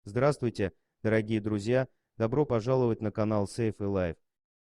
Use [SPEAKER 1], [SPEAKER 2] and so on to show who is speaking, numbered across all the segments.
[SPEAKER 1] Здравствуйте, дорогие друзья! Добро пожаловать на канал Safe и Life.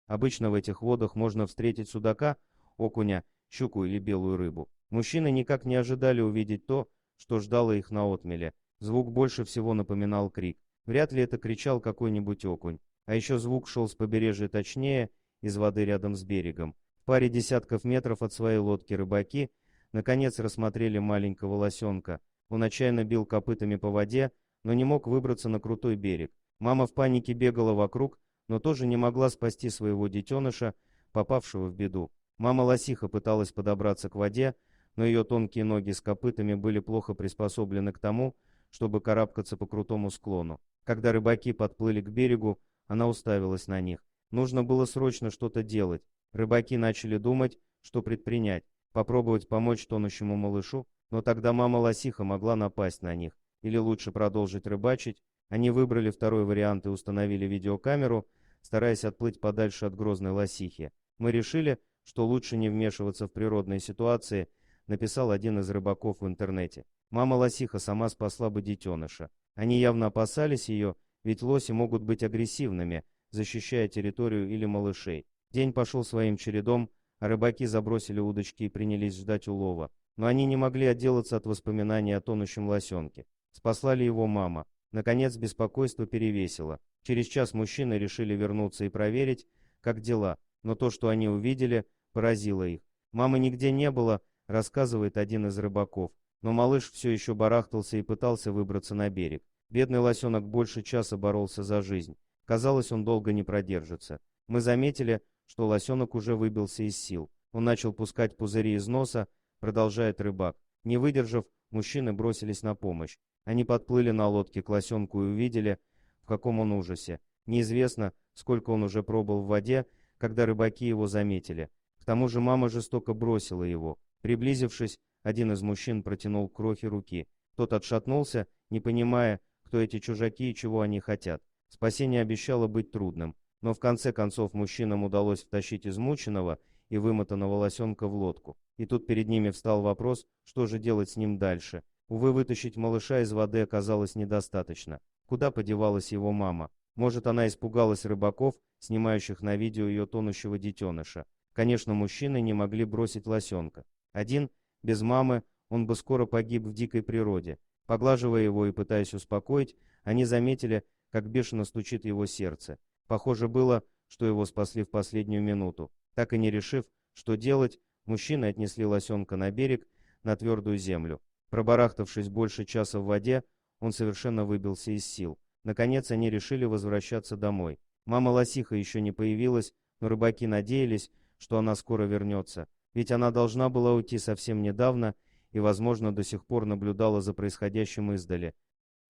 [SPEAKER 1] Обычно в этих водах можно встретить судака, окуня, щуку или белую рыбу. Мужчины никак не ожидали увидеть то, что ждало их на отмеле. Звук больше всего напоминал крик. Вряд ли это кричал какой-нибудь окунь. А еще звук шел с побережья, точнее, из воды рядом с берегом. В паре десятков метров от своей лодки рыбаки наконец рассмотрели маленького лосенка. Он отчаянно бил копытами по воде, но не мог выбраться на крутой берег. Мама в панике бегала вокруг, но тоже не могла спасти своего детеныша, попавшего в беду. Мама-лосиха пыталась подобраться к воде, но ее тонкие ноги с копытами были плохо приспособлены к тому, чтобы карабкаться по крутому склону. Когда рыбаки подплыли к берегу, она уставилась на них. Нужно было срочно что-то делать. Рыбаки начали думать, что предпринять. Попробовать помочь тонущему малышу, но тогда мама-лосиха могла напасть на них. Или лучше продолжить рыбачить. Они выбрали второй вариант и установили видеокамеру, стараясь отплыть подальше от грозной лосихи. Мы решили, что лучше не вмешиваться в природные ситуации, написал один из рыбаков в интернете. Мама-лосиха сама спасла бы детеныша. Они явно опасались ее, ведь лоси могут быть агрессивными, защищая территорию или малышей. День пошел своим чередом, а рыбаки забросили удочки и принялись ждать улова. Но они не могли отделаться от воспоминаний о тонущем лосенке. Спасла ли его мама? Наконец беспокойство перевесило. Через час мужчины решили вернуться и проверить, как дела, но то, что они увидели, поразило их. Мамы нигде не было, рассказывает один из рыбаков, но малыш все еще барахтался и пытался выбраться на берег. Бедный лосенок больше часа боролся за жизнь. Казалось, он долго не продержится. Мы заметили, что лосенок уже выбился из сил. Он начал пускать пузыри из носа, продолжает рыбак. Не выдержав, мужчины бросились на помощь. Они подплыли на лодке к лосенку и увидели, в каком он ужасе. Неизвестно, сколько он уже пробыл в воде, когда рыбаки его заметили. К тому же мама жестоко бросила его. Приблизившись, один из мужчин протянул к крохе руки. Тот отшатнулся, не понимая, кто эти чужаки и чего они хотят. Спасение обещало быть трудным, но в конце концов мужчинам удалось втащить измученного и вымотанного лосенка в лодку. И тут перед ними встал вопрос, что же делать с ним дальше. Увы, вытащить малыша из воды оказалось недостаточно. Куда подевалась его мама? Может, она испугалась рыбаков, снимающих на видео ее тонущего детеныша. Конечно, мужчины не могли бросить лосенка. Один, без мамы, он бы скоро погиб в дикой природе. Поглаживая его и пытаясь успокоить, они заметили, как бешено стучит его сердце. Похоже было, что его спасли в последнюю минуту. Так и не решив, что делать, мужчины отнесли лосенка на берег, на твердую землю. Пробарахтавшись больше часа в воде, он совершенно выбился из сил. Наконец они решили возвращаться домой. Мама-лосиха еще не появилась, но рыбаки надеялись, что она скоро вернется. Ведь она должна была уйти совсем недавно и, возможно, до сих пор наблюдала за происходящим издали.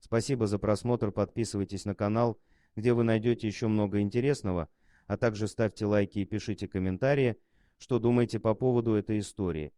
[SPEAKER 1] Спасибо за просмотр, подписывайтесь на канал, где вы найдете еще много интересного, а также ставьте лайки и пишите комментарии, что думаете по поводу этой истории.